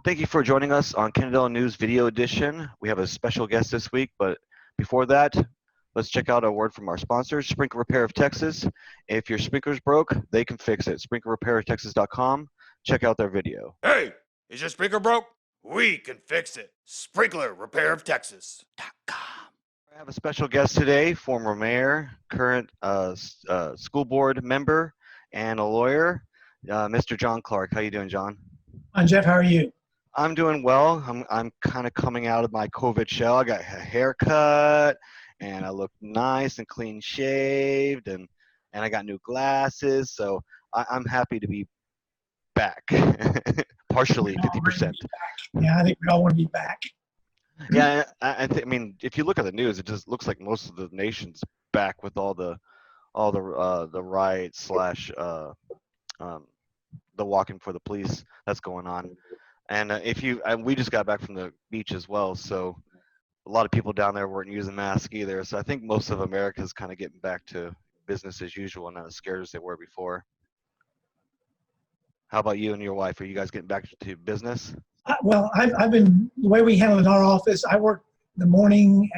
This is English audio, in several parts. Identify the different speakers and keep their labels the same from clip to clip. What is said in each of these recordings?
Speaker 1: Thank you for joining us on Kennedale News Video Edition. We have a special guest this week, but before that, let's check out a word from our sponsors, Sprinkler Repair of Texas. If your sprinkler's broke, they can fix it. SprinklerRepairOfTexas.com. Check out their video.
Speaker 2: Hey, is your sprinkler broke? We can fix it. Sprinkler Repair of Texas.com.
Speaker 1: I have a special guest today, former mayor, current school board member, and a lawyer, Mr. John Clark. How you doing, John?
Speaker 3: Hi, Jeff. How are you?
Speaker 1: I'm doing well. I'm kind of coming out of my COVID shell. I got a haircut, and I look nice and clean shaved, and I got new glasses. So I'm happy to be back, partially 50%.
Speaker 3: Yeah, I think we all want to be back.
Speaker 1: Yeah, I mean, if you look at the news, it just looks like most of the nation's back with all the riots slash the walking for the police that's going on. And we just got back from the beach as well, so a lot of people down there weren't using masks either. So I think most of America's kind of getting back to business as usual, not as scared as they were before. How about you and your wife? Are you guys getting back to business?
Speaker 3: Well, I've been, the way we handle it in our office, I work the mornings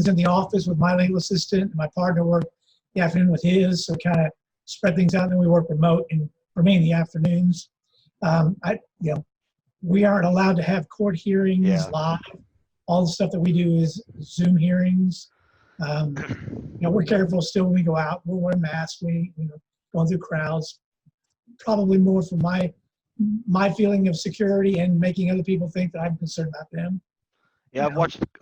Speaker 3: in the office with my legal assistant, and my partner worked the afternoon with his, so kind of spread things out, and then we work remote and remain in the afternoons. We aren't allowed to have court hearings live. All the stuff that we do is Zoom hearings. We're careful still when we go out. We're wearing masks. We're going through crowds. Probably more for my feeling of security and making other people think that I'm concerned about them.
Speaker 1: Yeah, I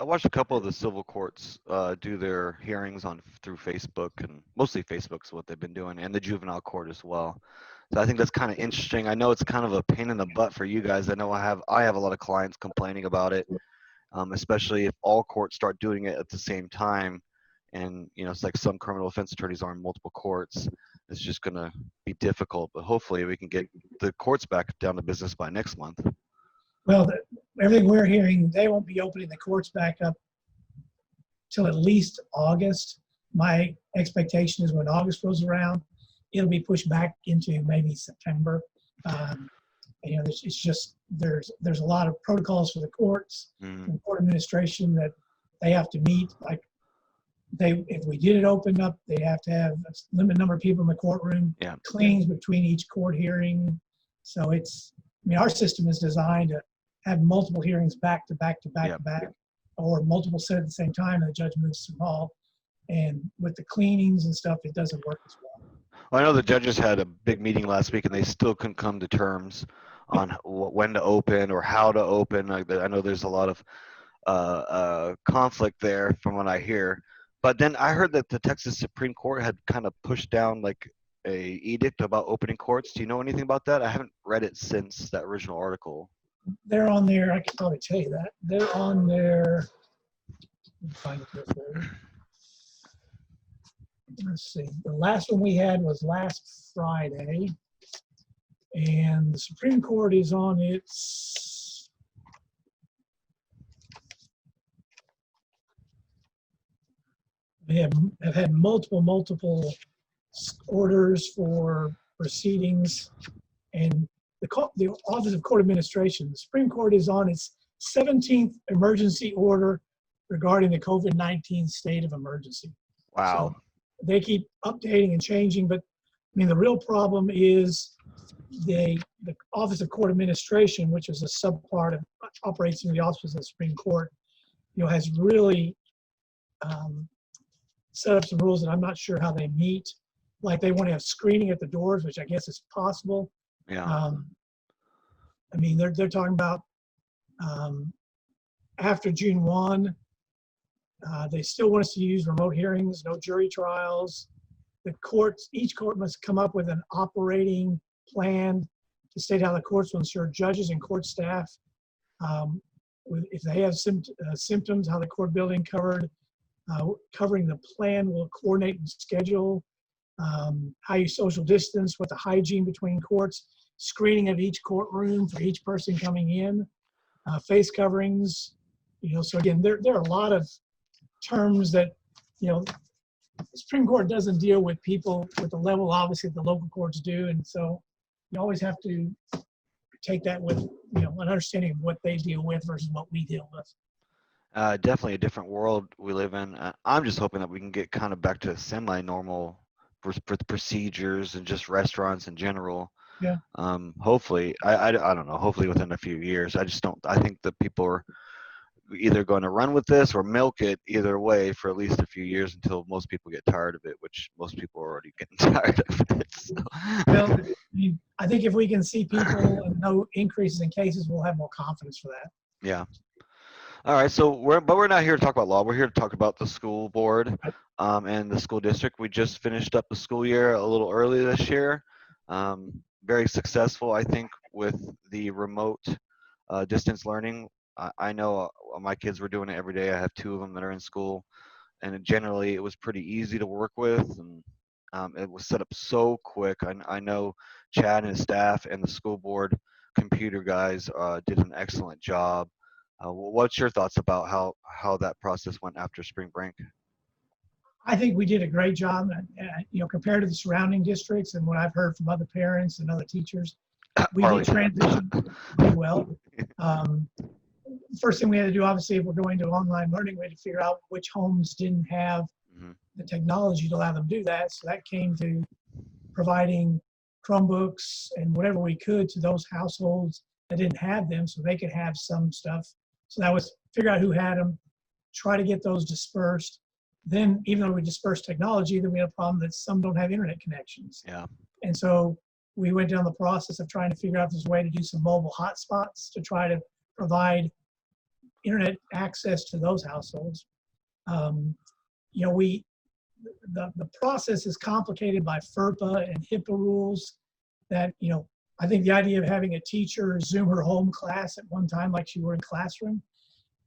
Speaker 1: watched a couple of the civil courts do their hearings through Facebook, and mostly Facebook's what they've been doing, and the juvenile court as well. So I think that's kind of interesting. I know it's kind of a pain in the butt for you guys. I know I have a lot of clients complaining about it, especially if all courts start doing it at the same time. And it's like some criminal offense attorneys are in multiple courts. It's just going to be difficult, but hopefully we can get the courts back down to business by next month.
Speaker 3: Well, everything we're hearing, they won't be opening the courts back up till at least August. My expectation is when August rolls around, it'll be pushed back into maybe September. It's just there's a lot of protocols for the courts and court administration that they have to meet. Like if we did it open up, they'd have to have a limited number of people in the courtroom, cleanings between each court hearing. So our system is designed to have multiple hearings back to back to back to back, or multiple set at the same time, and the judge moves through hall. And with the cleanings and stuff, it doesn't work as well.
Speaker 1: Well, I know the judges had a big meeting last week, and they still couldn't come to terms on when to open or how to open. I know there's a lot of conflict there from what I hear. But then I heard that the Texas Supreme Court had kind of pushed down like a edict about opening courts. Do you know anything about that? I haven't read it since that original article.
Speaker 3: They're on there. I can probably tell you that. They're on there. Let me find it here for you. Let's see. The last one we had was last Friday, and the Supreme Court is on its they have had multiple orders for proceedings, and the Office of Court Administration, the Supreme Court is on its 17th emergency order regarding the COVID-19 state of emergency.
Speaker 1: Wow.
Speaker 3: So they keep updating and changing, but the real problem is the Office of Court Administration, which is a subpart of operates in the Office of the Supreme Court, has really set up some rules that I'm not sure how they meet. Like they want to have screening at the doors, which I guess is possible.
Speaker 1: Yeah.
Speaker 3: They're talking about after June 1, they still want us to use remote hearings, no jury trials. Each court must come up with an operating plan to state how the courts will ensure judges and court staff, if they have symptoms, how the court building covering the plan will coordinate and schedule, how you social distance, what the hygiene between courts, screening of each courtroom for each person coming in, face coverings. So again, there are a lot of terms that, the Supreme Court doesn't deal with people with the level, obviously, that the local courts do. And so you always have to take that with, an understanding of what they deal with versus what we deal with.
Speaker 1: Definitely a different world we live in. I'm just hoping that we can get kind of back to semi-normal for the procedures and just restaurants in general.
Speaker 3: Yeah.
Speaker 1: Hopefully, I don't know. Hopefully within a few years. I just don't. I think that people are either going to run with this or milk it either way for at least a few years until most people get tired of it, which most people are already getting tired of it. So.
Speaker 3: Well, I think if we can see people and no increases in cases, we'll have more confidence for that.
Speaker 1: Yeah. All right. So we're not here to talk about law. We're here to talk about the school board and the school district. We just finished up the school year a little early this year. Very successful, I think, with the remote distance learning. I know my kids were doing it every day. I have 2 of them that are in school, and generally it was pretty easy to work with, and it was set up so quick. I know Chad and his staff and the school board computer guys did an excellent job. What's your thoughts about how that process went after spring break?
Speaker 3: I think we did a great job, compared to the surrounding districts and what I've heard from other parents and other teachers. We did transition pretty well. First thing we had to do, obviously, if we're going to online learning, we had to figure out which homes didn't have the technology to allow them to do that. So that came to providing Chromebooks and whatever we could to those households that didn't have them so they could have some stuff. So that was figure out who had them, try to get those dispersed. Then, even though we dispersed technology, then we had a problem that some don't have internet connections.
Speaker 1: Yeah.
Speaker 3: And so we went down the process of trying to figure out if there's a way to do some mobile hotspots to try to provide internet access to those households. The process is complicated by FERPA and HIPAA rules that, I think the idea of having a teacher Zoom her home class at one time like she were in classroom,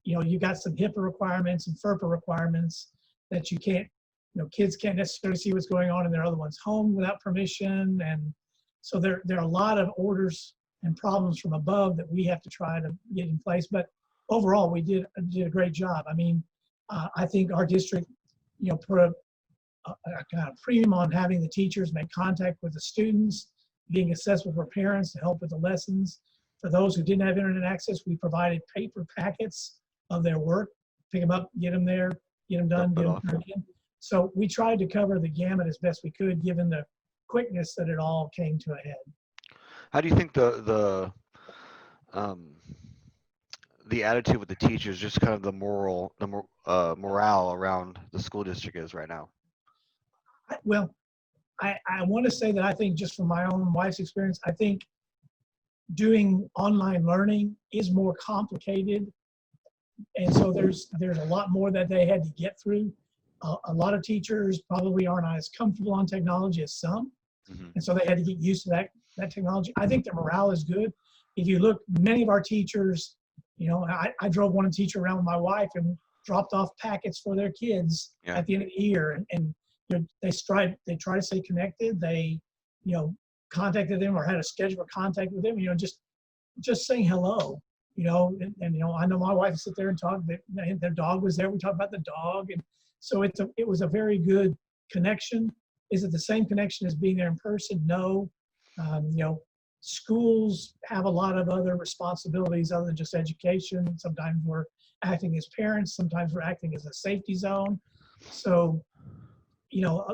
Speaker 3: you got some HIPAA requirements and FERPA requirements that you can't, kids can't necessarily see what's going on in their other one's home without permission. And so there are a lot of orders and problems from above that we have to try to get in place. But overall, we did a great job. I mean, I think our district, put a kind of premium on having the teachers make contact with the students, being accessible for parents to help with the lessons. For those who didn't have internet access, we provided paper packets of their work, pick them up, get them there, get them done, get them turned in. So we tried to cover the gamut as best we could, given the quickness that it all came to a head.
Speaker 1: How do you think the attitude with the teachers, just kind of the morale around the school district is right now?
Speaker 3: Well, I want to say that I think, just from my own wife's experience, I think doing online learning is more complicated. And so there's a lot more that they had to get through. A lot of teachers probably aren't as comfortable on technology as some. And so they had to get used to that technology. I think their morale is good. If you look, many of our teachers, I drove one teacher around with my wife and dropped off packets for their kids at the end of the year. And they try to stay connected. They, contacted them or had a schedule of contact with them, just saying hello, and I know my wife would sit there and talk, their dog was there. We talked about the dog. And so it was a very good connection. Is it the same connection as being there in person? No. Schools have a lot of other responsibilities other than just education. Sometimes we're acting as parents. Sometimes we're acting as a safety zone. So,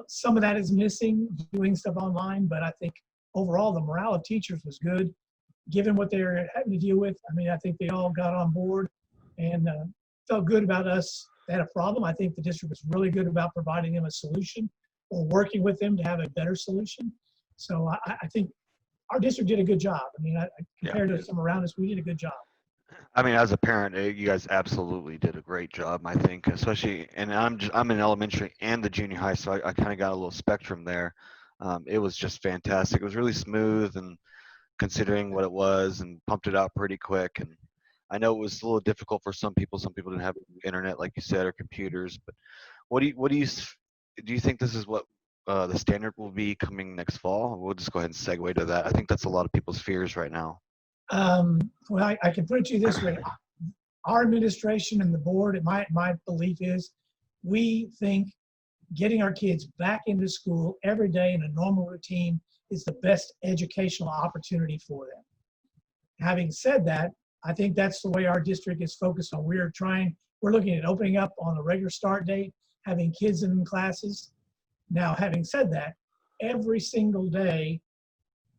Speaker 3: some of that is missing, doing stuff online. But I think overall the morale of teachers was good, given what they're having to deal with. I mean, I think they all got on board and felt good about us. They had a problem. I think the district was really good about providing them a solution or working with them to have a better solution. So I think our district did a good job. I mean, compared to some around us, we did a good job.
Speaker 1: I mean, as a parent, you guys absolutely did a great job, I think, especially, and I'm in elementary and the junior high, so I kind of got a little spectrum there. It was just fantastic. It was really smooth, and considering what it was, and pumped it out pretty quick. And I know it was a little difficult for some people. Some people didn't have internet, like you said, or computers. But do you think this is what the standard will be coming next fall? We'll just go ahead and segue to that. I think that's a lot of people's fears right now.
Speaker 3: Well, I can put it to you this way. Our administration and the board, and my belief is, we think getting our kids back into school every day in a normal routine is the best educational opportunity for them. Having said that, I think that's the way our district is focused on. We're looking at opening up on a regular start date, having kids in classes. Now, having said that, every single day,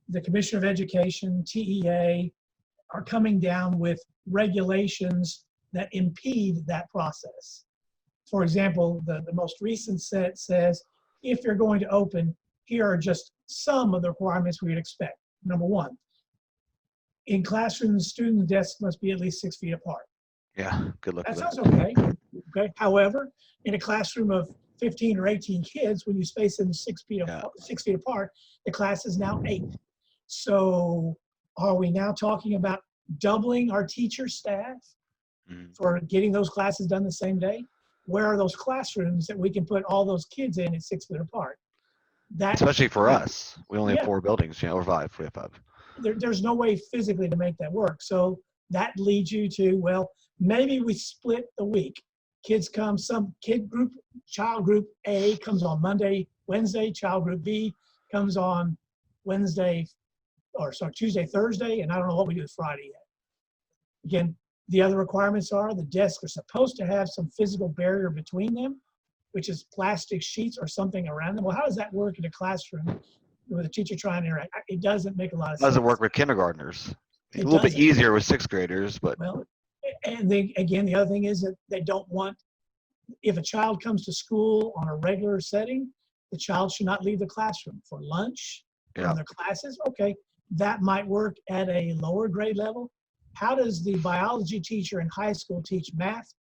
Speaker 3: the Commissioner of Education, TEA, are coming down with regulations that impede that process. For example, the most recent set says, if you're going to open, here are just some of the requirements we would expect. Number one, in classrooms, student desks must be at least 6 feet apart.
Speaker 1: Yeah, good luck
Speaker 3: That
Speaker 1: with that.
Speaker 3: sounds okay. Okay. However, in a classroom of 15 or 18 kids, when you space them 6 feet,
Speaker 1: Yeah.
Speaker 3: 6 feet apart, the class is now 8. So are we now talking about doubling our teacher staff for getting those classes done the same day? Where are those classrooms that we can put all those kids in at 6 feet apart? That,
Speaker 1: Especially for us, we only have
Speaker 3: Yeah.
Speaker 1: 4 buildings, or 5. We have 5.
Speaker 3: there's no way physically to make that work. So that leads you to, well, maybe we split the week. Kids come, some child group A comes on Monday, Wednesday, child group B comes on Tuesday, Thursday, and I don't know what we do with Friday yet. Again, the other requirements are the desks are supposed to have some physical barrier between them, which is plastic sheets or something around them. Well, how does that work in a classroom with a teacher trying to interact? It doesn't make a lot of sense.
Speaker 1: Doesn't work with kindergartners. A
Speaker 3: It
Speaker 1: little bit
Speaker 3: doesn't.
Speaker 1: easier with 6th graders, but
Speaker 3: Well, and again, the other thing is that they don't want, if a child comes to school on a regular setting, the child should not leave the classroom for lunch,
Speaker 1: Yeah.
Speaker 3: from their classes. Okay, that might work at a lower grade level. How does the biology teacher in high school teach math,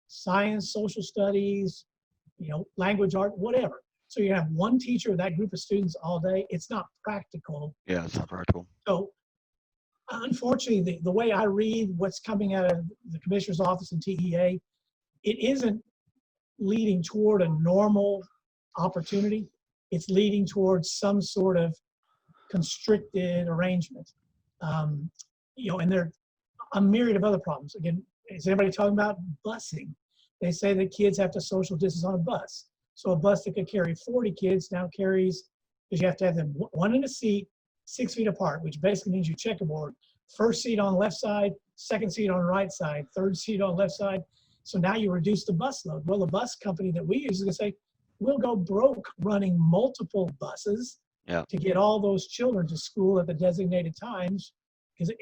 Speaker 3: science, social studies, language, art, whatever? So you have one teacher with that group of students all day. It's not practical.
Speaker 1: yeah, it's not practical.
Speaker 3: So unfortunately, the way I read what's coming out of the commissioner's office and TEA, it isn't leading toward a normal opportunity. It's leading towards some sort of constricted arrangement. And there are a myriad of other problems. Again, is anybody talking about busing? They say that kids have to social distance on a bus. So a bus that could carry 40 kids now carries, because you have to have them one in a seat, 6 feet apart, which basically means you checkerboard. First seat on the left side, second seat on the right side, third seat on the left side. So now you reduce the bus load. Well, the bus company that we use is going to say, we'll go broke running multiple buses to get all those children to school at the designated times, because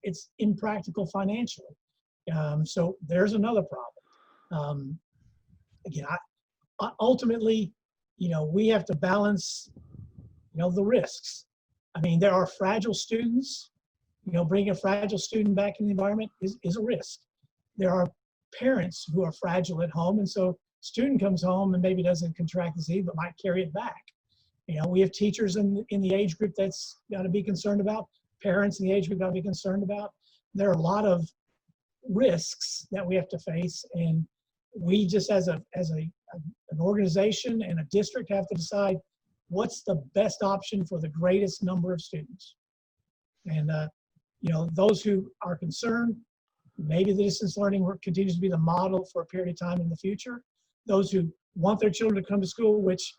Speaker 3: it's impractical financially. So there's another problem. Again, ultimately, we have to balance, the risks. I mean, there are fragile students. Bringing a fragile student back in the environment is a risk. There are parents who are fragile at home, and so student comes home and maybe doesn't contract disease, but might carry it back. We have teachers in the age group that's got to be concerned about, parents in the age group got to be concerned about. There are a lot of risks that we have to face, and we just as an organization and a district have to decide what's the best option for the greatest number of students. And those who are concerned, maybe the distance learning work continues to be the model for a period of time in the future. Those who want their children to come to school, which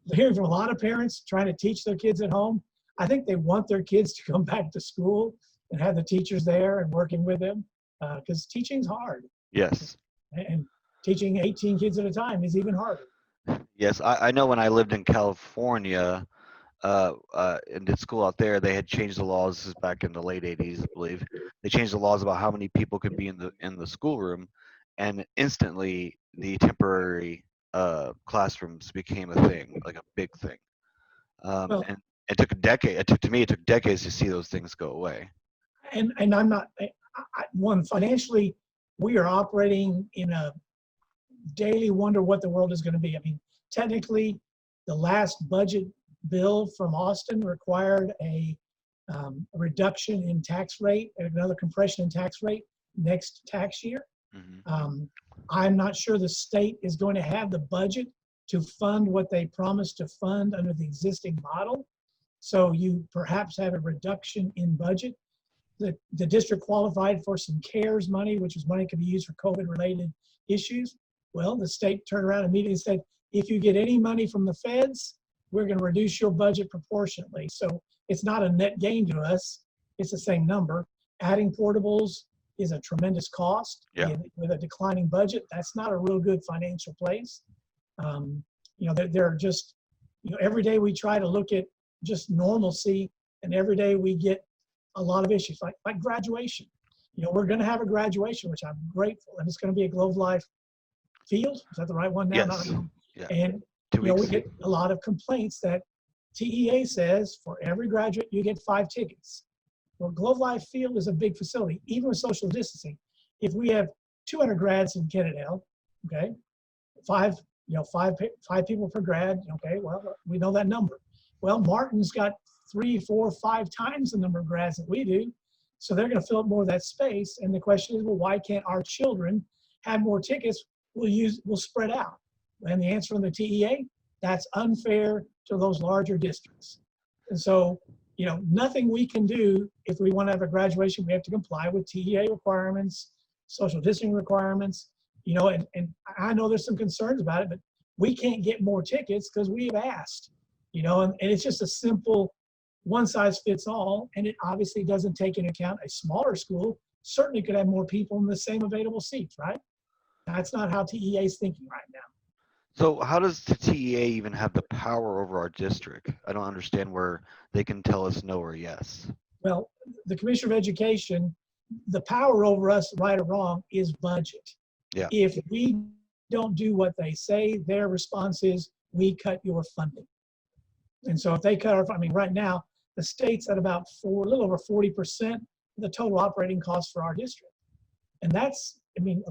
Speaker 3: we're hearing from a lot of parents trying to teach their kids at home, I think they want their kids to come back to school and have the teachers there and working with them, because teaching's hard.
Speaker 1: Yes.
Speaker 3: And teaching 18 kids at a time is even harder.
Speaker 1: Yes, I know when I lived in California, and did school out there, they had changed the laws. This is back in the late 80s, I believe. They changed the laws about how many people could be in the schoolroom, and instantly the temporary classrooms became a thing, like a big thing. And it took a decade. It took decades to see those things go away.
Speaker 3: And I'm not one, financially, we are operating in a daily wonder what the world is going to be. I mean, technically, the last budget bill from Austin required a reduction in tax rate and another compression in tax rate next tax year.
Speaker 1: Mm-hmm.
Speaker 3: I'm not sure the state is going to have the budget to fund what they promised to fund under the existing model. So you perhaps have a reduction in budget. The district qualified for some CARES money, which is money that can be used for COVID-related issues. Well, the state turned around immediately and said, if you get any money from the feds, we're going to reduce your budget proportionately. So it's not a net gain to us. It's the same number. Adding portables is a tremendous cost.
Speaker 1: Yeah.
Speaker 3: And with a declining budget, that's not a real good financial place. They're just, every day we try to look at just normalcy, and every day we get a lot of issues like graduation. We're going to have a graduation, which I'm grateful, and it's going to be a Globe Life field. Is that the right one now?
Speaker 1: Yes. Yeah.
Speaker 3: And
Speaker 1: 2 weeks.
Speaker 3: we get a lot of complaints that TEA says for every graduate you get 5 tickets. Well, Globe Life Field is a big facility, even with social distancing. If we have 200 grads in Kennedale, okay, five people per grad, okay, well, we know that number. Well, Martin's got 3, 4, 5 times the number of grads that we do, so they're going to fill up more of that space. And the question is, well, why can't our children have more tickets? We'll spread out. And the answer from the TEA, that's unfair to those larger districts. And so, nothing we can do if we want to have a graduation. We have to comply with TEA requirements, social distancing requirements, and I know there's some concerns about it, but we can't get more tickets because we've asked, and it's just a simple one size fits all. And it obviously doesn't take into account a smaller school certainly could have more people in the same available seats, right? That's not how TEA is thinking right now.
Speaker 1: So how does the TEA even have the power over our district? I don't understand where they can tell us no or yes.
Speaker 3: Well, the Commissioner of Education, the power over us, right or wrong, is budget.
Speaker 1: Yeah.
Speaker 3: If we don't do what they say, their response is, we cut your funding. And so if they cut our, right now, the state's at about a little over 40% of the total operating costs for our district. And that's,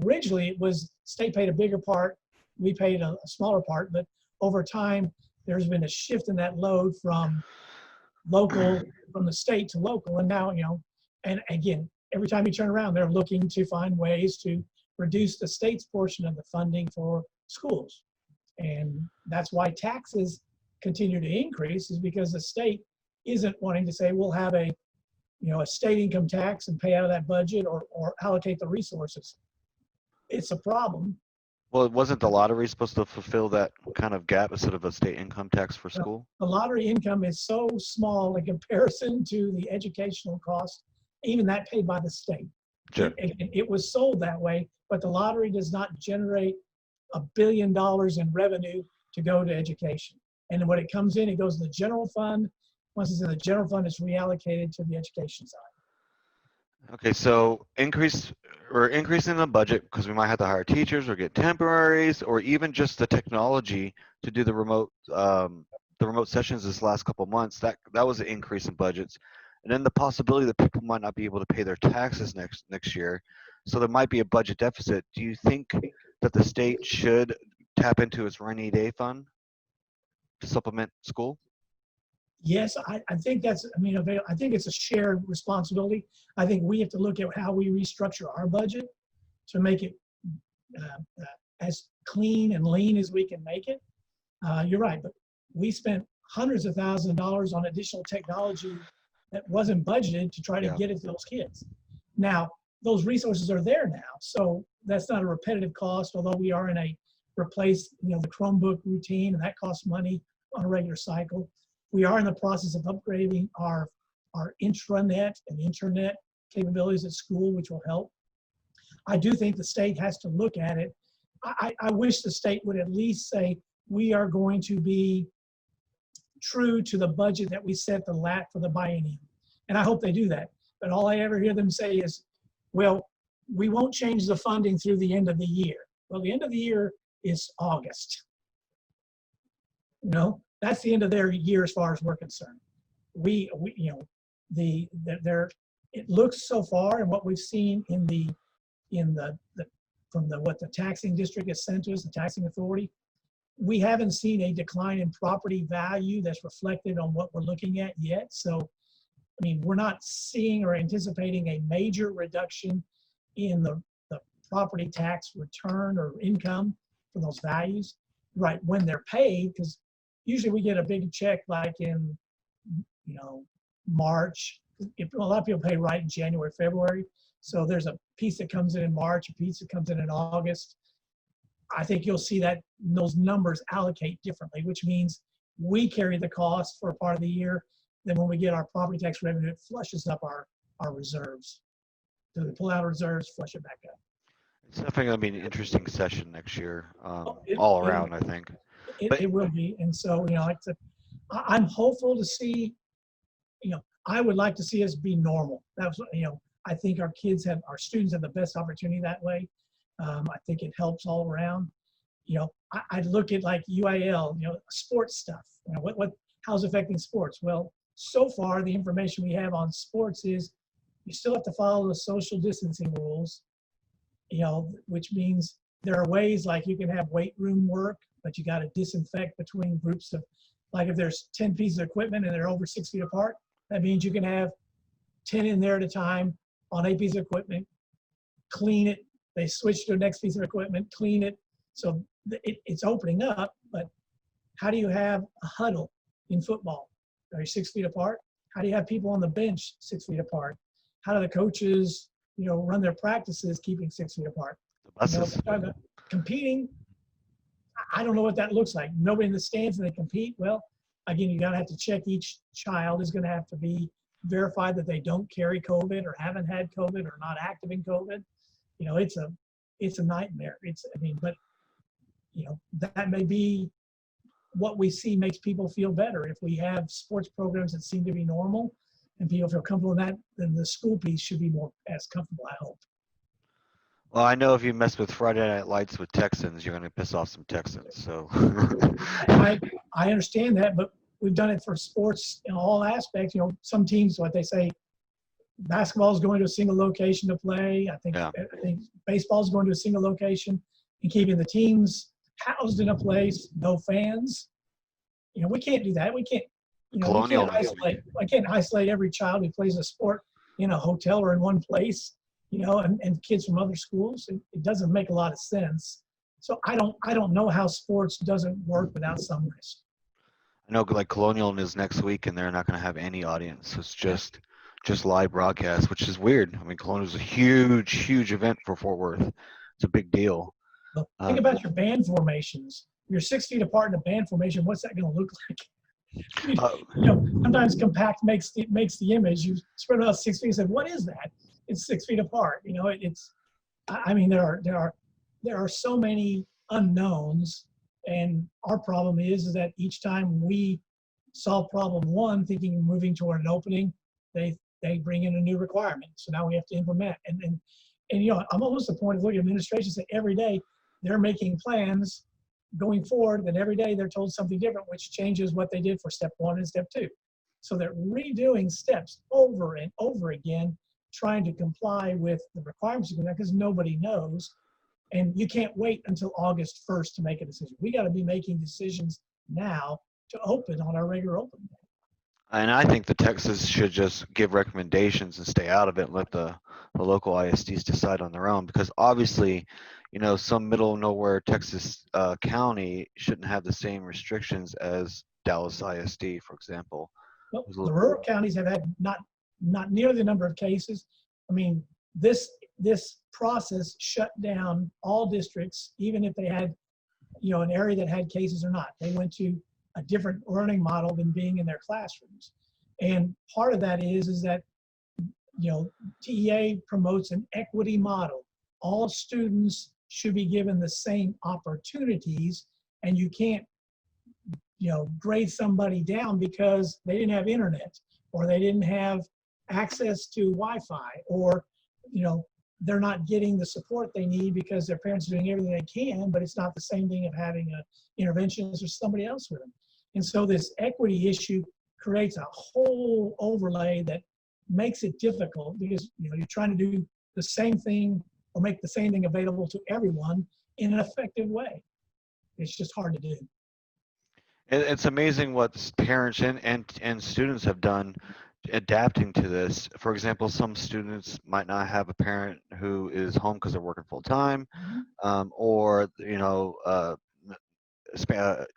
Speaker 3: originally it was state paid a bigger part, we paid a smaller part, but over time, there's been a shift in that load from the state to local. And now, and again, every time you turn around, they're looking to find ways to reduce the state's portion of the funding for schools. And that's why taxes continue to increase, is because the state isn't wanting to say, we'll have a state income tax and pay out of that budget or allocate the resources. It's a problem.
Speaker 1: Well, wasn't the lottery supposed to fulfill that kind of gap instead of a state income tax for school?
Speaker 3: The lottery income is so small in comparison to the educational cost, even that paid by the state.
Speaker 1: Sure.
Speaker 3: It was sold that way, but the lottery does not generate $1 billion in revenue to go to education. And when it comes in, it goes to the general fund. Once it's in the general fund, it's reallocated to the education side.
Speaker 1: Okay, so we're increasing the budget because we might have to hire teachers or get temporaries or even just the technology to do the remote sessions this last couple of months. That was an increase in budgets. And then the possibility that people might not be able to pay their taxes next year. So there might be a budget deficit. Do you think that the state should tap into its rainy day fund to supplement school?
Speaker 3: Yes, I think that's, I think it's a shared responsibility. I think we have to look at how we restructure our budget to make it as clean and lean as we can make it. You're right, but we spent hundreds of thousands of dollars on additional technology that wasn't budgeted to try to get it to those kids. Now, those resources are there now, so that's not a repetitive cost, although we are in a replace, the Chromebook routine, and that costs money on a regular cycle. We are in the process of upgrading our intranet and internet capabilities at school, which will help. I do think the state has to look at it. I wish the state would at least say, we are going to be true to the budget that we set for the biennium. And I hope they do that. But all I ever hear them say is, well, we won't change the funding through the end of the year. Well, the end of the year is August. That's the end of their year as far as we're concerned. It looks so far, and what we've seen what the taxing district has sent to us, the taxing authority, we haven't seen a decline in property value that's reflected on what we're looking at yet. So, we're not seeing or anticipating a major reduction in the property tax return or income for those values, right, when they're paid, because usually we get a big check like in, March. A lot of people pay right in January, February. So there's a piece that comes in March, a piece that comes in August. I think you'll see that those numbers allocate differently, which means we carry the cost for a part of the year. Then when we get our property tax revenue, it flushes up our reserves. So they pull out reserves, flush it back up.
Speaker 1: It's definitely going to be an interesting session next year,
Speaker 3: It,
Speaker 1: all
Speaker 3: it,
Speaker 1: around, I think.
Speaker 3: it,
Speaker 1: But
Speaker 3: it will be. And so, like I said, I'm hopeful to see, I would like to see us be normal. That's what, I think our students have the best opportunity that way. I think it helps all around. I look at like UIL, sports stuff. How's it affecting sports? Well, so far the information we have on sports is you still have to follow the social distancing rules, which means there are ways like you can have weight room work, but you got to disinfect between groups of, like if there's 10 pieces of equipment and they're over 6 feet apart, that means you can have 10 in there at a time on a piece of equipment, clean it, they switch to the next piece of equipment, clean it. So it's opening up, but how do you have a huddle in football? Are you 6 feet apart? How do you have people on the bench 6 feet apart? How do the coaches, run their practices keeping 6 feet apart? Competing, I don't know what that looks like. Nobody in the stands and they compete. Well, again, you gotta have to check each child is gonna have to be verified that they don't carry COVID or haven't had COVID or not active in COVID. It's a nightmare. That may be what we see makes people feel better. If we have sports programs that seem to be normal and people feel comfortable in that, then the school piece should be more as comfortable, I hope.
Speaker 1: well, I know if you mess with Friday Night Lights with Texans, you're going to piss off some Texans. So
Speaker 3: I understand that, but we've done it for sports in all aspects. Some teams, what they say, basketball is going to a single location to play. I think baseball is going to a single location and keeping the teams housed in a place, no fans. We can't do that. We can't, I can't isolate every child who plays a sport in a hotel or in one place, and kids from other schools. It doesn't make a lot of sense. So I don't know how sports doesn't work without some risk.
Speaker 1: I know like Colonial is next week and they're not going to have any audience. So it's just live broadcast, which is weird. I mean, Colonial is a huge event for Fort Worth. It's a big deal.
Speaker 3: Well, think about your band formations. You're 6 feet apart in a band formation. What's that going to look like? Sometimes compact makes the image. You spread it out 6 feet and said, "What is that?" It's 6 feet apart. There are so many unknowns, and our problem is that each time we solve problem one, thinking moving toward an opening, they bring in a new requirement. So now we have to implement. And I'm almost at the point of looking at administration say every day they're making plans going forward, that every day they're told something different, which changes what they did for step one and step two. So they're redoing steps over and over again, trying to comply with the requirements because nobody knows. And you can't wait until August 1st to make a decision. We got to be making decisions now to open on our regular opening day.
Speaker 1: And I think the Texas should just give recommendations and stay out of it and let the local ISDs decide on their own, because obviously, some middle of nowhere Texas county shouldn't have the same restrictions as Dallas ISD, for example.
Speaker 3: Well, the rural counties have had not nearly the number of cases. I mean, this process shut down all districts, even if they had, an area that had cases or not. They went to a different learning model than being in their classrooms. And part of that is that, TEA promotes an equity model. All students should be given the same opportunities, and you can't, grade somebody down because they didn't have internet or they didn't have access to Wi-Fi, or, they're not getting the support they need because their parents are doing everything they can, but it's not the same thing of having an interventionist or somebody else with them. And so this equity issue creates a whole overlay that makes it difficult because, you're trying to do the same thing or make the same thing available to everyone in an effective way. It's just hard to do.
Speaker 1: It's amazing what parents and students have done adapting to this. For example, some students might not have a parent who is home because they're working full time, or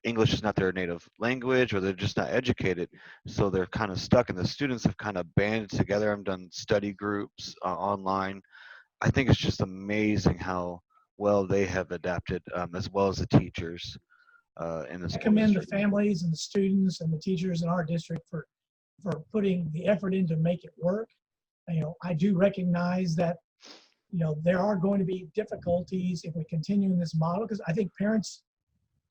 Speaker 1: English is not their native language, or they're just not educated, so they're kind of stuck. And the students have kind of banded together and done study groups online. I think it's just amazing how well they have adapted, as well as the teachers in the school.
Speaker 3: I commend the families and the students and the teachers in our district for putting the effort in to make it work. I do recognize that there are going to be difficulties if we continue in this model, because I think parents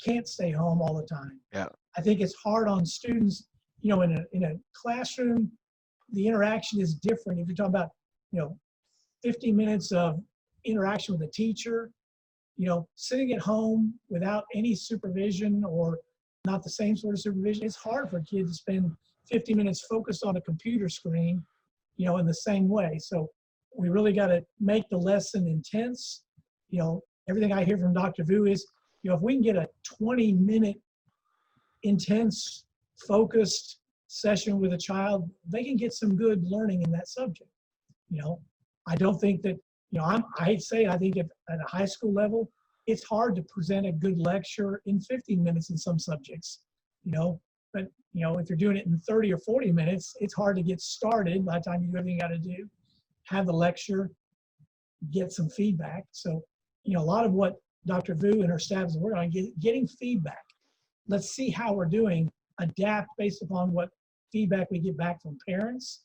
Speaker 3: can't stay home all the time.
Speaker 1: Yeah.
Speaker 3: I think it's hard on students, in a classroom, the interaction is different. If you're talking about, 50 minutes of interaction with a teacher, sitting at home without any supervision or not the same sort of supervision, it's hard for a kid to spend 50 minutes focused on a computer screen, in the same way. So we really got to make the lesson intense. Everything I hear from Dr. Vu is, if we can get a 20-minute intense, focused session with a child, they can get some good learning in that subject. I don't think that, I hate to say it, I think if at a high school level, it's hard to present a good lecture in 15 minutes in some subjects, but if you're doing it in 30 or 40 minutes, it's hard to get started by the time you do everything you got to do, have the lecture, get some feedback. So, a lot of what Dr. Vu and her staff is working on, getting feedback. Let's see how we're doing, adapt based upon what feedback we get back from parents,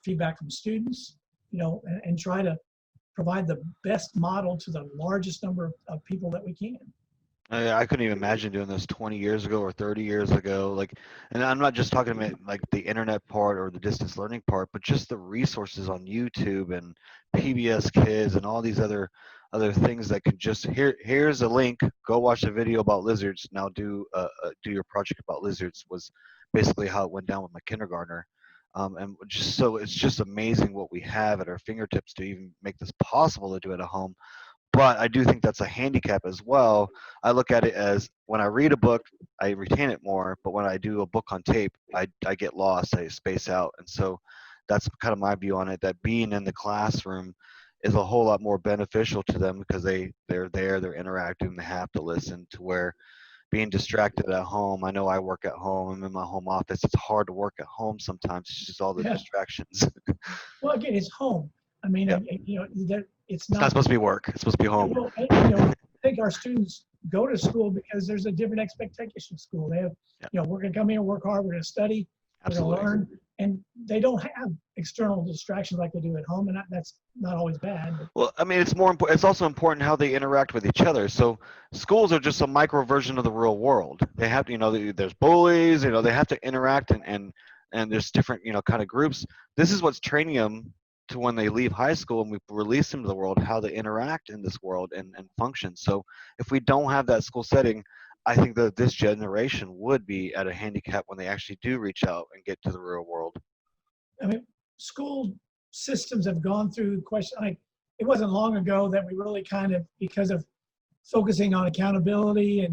Speaker 3: feedback from students, and try to provide the best model to the largest number of people that we can.
Speaker 1: I couldn't even imagine doing this 20 years ago or 30 years ago. And I'm not just talking about like the internet part or the distance learning part, but just the resources on YouTube and PBS Kids and all these other things that can just here's a link, go watch a video about lizards. Now do your project about lizards was basically how it went down with my kindergartner. And just so it's just amazing what we have at our fingertips to even make this possible to do it at home. But I do think that's a handicap as well. I look at it as when I read a book, I retain it more, but when I do a book on tape, I get lost, I space out. And so that's kind of my view on it, that being in the classroom is a whole lot more beneficial to them because they're there, they're interacting, they have to listen, to where being distracted at home. I know I work at home, I'm in my home office. It's hard to work at home sometimes. It's just all the distractions.
Speaker 3: Well, again, it's home. I mean,
Speaker 1: Yep.
Speaker 3: it's
Speaker 1: It's not supposed to be work. It's supposed to be home.
Speaker 3: Well, I think our students go to school because there's a different expectation of school. They have, we're going to come here, work hard, we're going to study, we're going to learn, and they don't have external distractions like they do at home, and that's not always bad.
Speaker 1: Well, I mean, it's more important. It's also important how they interact with each other. So schools are just a micro version of the real world. They have to, there's bullies. They have to interact, and there's different, kind of groups. This is what's training them to when they leave high school and we release them to the world, how they interact in this world and function. So if we don't have that school setting, I think that this generation would be at a handicap when they actually do reach out and get to the real world.
Speaker 3: I mean, school systems have gone through question. It wasn't long ago that we really kind of, because of focusing on accountability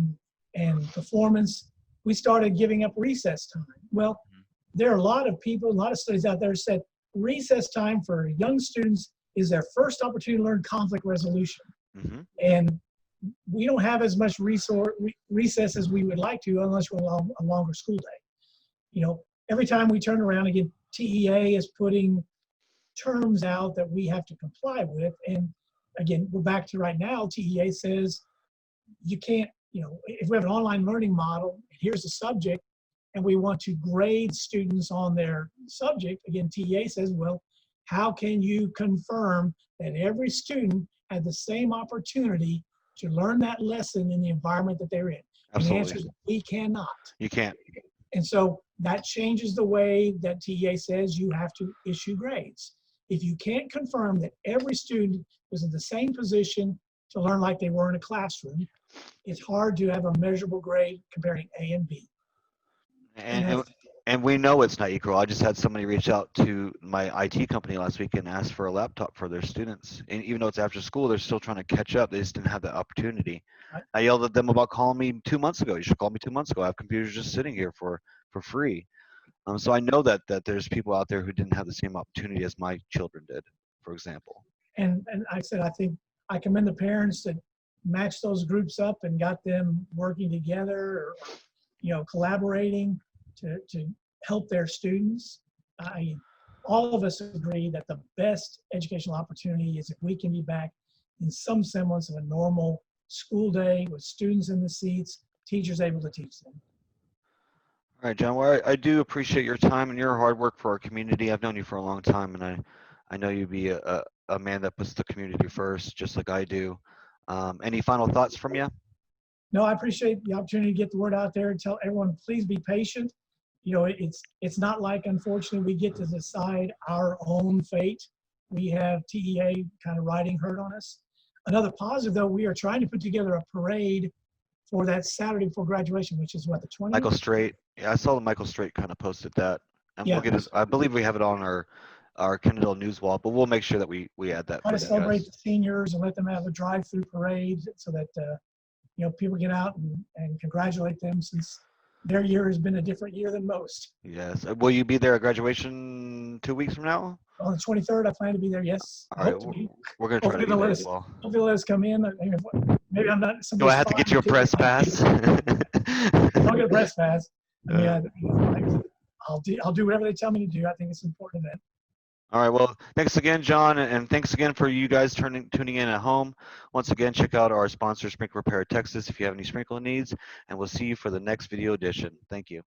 Speaker 3: and performance, we started giving up recess time. Well, there are a lot of people, a lot of studies out there said recess time for young students is their first opportunity to learn conflict resolution.
Speaker 1: Mm-hmm.
Speaker 3: And we don't have as much recess as we would like to unless we're on a longer school day. Every time we turn around again, TEA is putting terms out that we have to comply with. And again, we're back to right now, TEA says you can't, if we have an online learning model, here's the subject, and we want to grade students on their subject, again, TEA says, well, how can you confirm that every student had the same opportunity to learn that lesson in the environment that they're in?
Speaker 1: Absolutely.
Speaker 3: And the answer is we cannot.
Speaker 1: You can't.
Speaker 3: And so that changes the way that TEA says you have to issue grades. If you can't confirm that every student was in the same position to learn like they were in a classroom, it's hard to have a measurable grade comparing A and B.
Speaker 1: And we know it's not equal. I just had somebody reach out to my IT company last week and ask for a laptop for their students. And even though it's after school, they're still trying to catch up. They just didn't have the opportunity.
Speaker 3: Right.
Speaker 1: I yelled at them about calling me 2 months ago. You should call me 2 months ago. I have computers just sitting here for free. So I know that there's people out there who didn't have the same opportunity as my children did, for example.
Speaker 3: And I said, I think I commend the parents that matched those groups up and got them working together or collaborating to help their students. All of us agree that the best educational opportunity is if we can be back in some semblance of a normal school day with students in the seats, teachers able to teach them.
Speaker 1: All right, John. Well, I do appreciate your time and your hard work for our community. I've known you for a long time, and I know you'd be a a man that puts the community first, just like I do. Any final thoughts from you?
Speaker 3: No, I appreciate the opportunity to get the word out there and tell everyone, please be patient. You know, it's not like, unfortunately, we get to decide our own fate. We have TEA kind of riding herd on us. Another positive, though, we are trying to put together a parade for that Saturday before graduation, which is what, the 20th?
Speaker 1: Michael Straight. Yeah, I saw that Michael Straight kind of posted that. And
Speaker 3: Yeah.
Speaker 1: we'll get his, I believe we have it on our Kennedale news wall, but we'll make sure that we add that
Speaker 3: Try
Speaker 1: for
Speaker 3: to
Speaker 1: you
Speaker 3: celebrate
Speaker 1: guys.
Speaker 3: the seniors and let them have a drive-through parade so that, you know, people get out and congratulate them, since their year has been a different year than most.
Speaker 1: Yes. Will you be there at graduation 2 weeks from now?
Speaker 3: On the 23rd, I plan to be there. Yes, I
Speaker 1: All right.
Speaker 3: hope to be.
Speaker 1: We're going to try to
Speaker 3: Hopefully
Speaker 1: be
Speaker 3: they'll
Speaker 1: there
Speaker 3: let
Speaker 1: as
Speaker 3: us.
Speaker 1: well.
Speaker 3: Hopefully they'll let us come in. Maybe I'm not.
Speaker 1: Do I have to get you a press pass?
Speaker 3: Don't get a press pass. I mean,
Speaker 1: Yeah.
Speaker 3: I'll do whatever they tell me to do. I think it's an important event.
Speaker 1: All right. Well, thanks again, John, and thanks again for you guys tuning in at home. Once again, check out our sponsor, Sprinkler Repair Texas, if you have any sprinkler needs, and we'll see you for the next video edition. Thank you.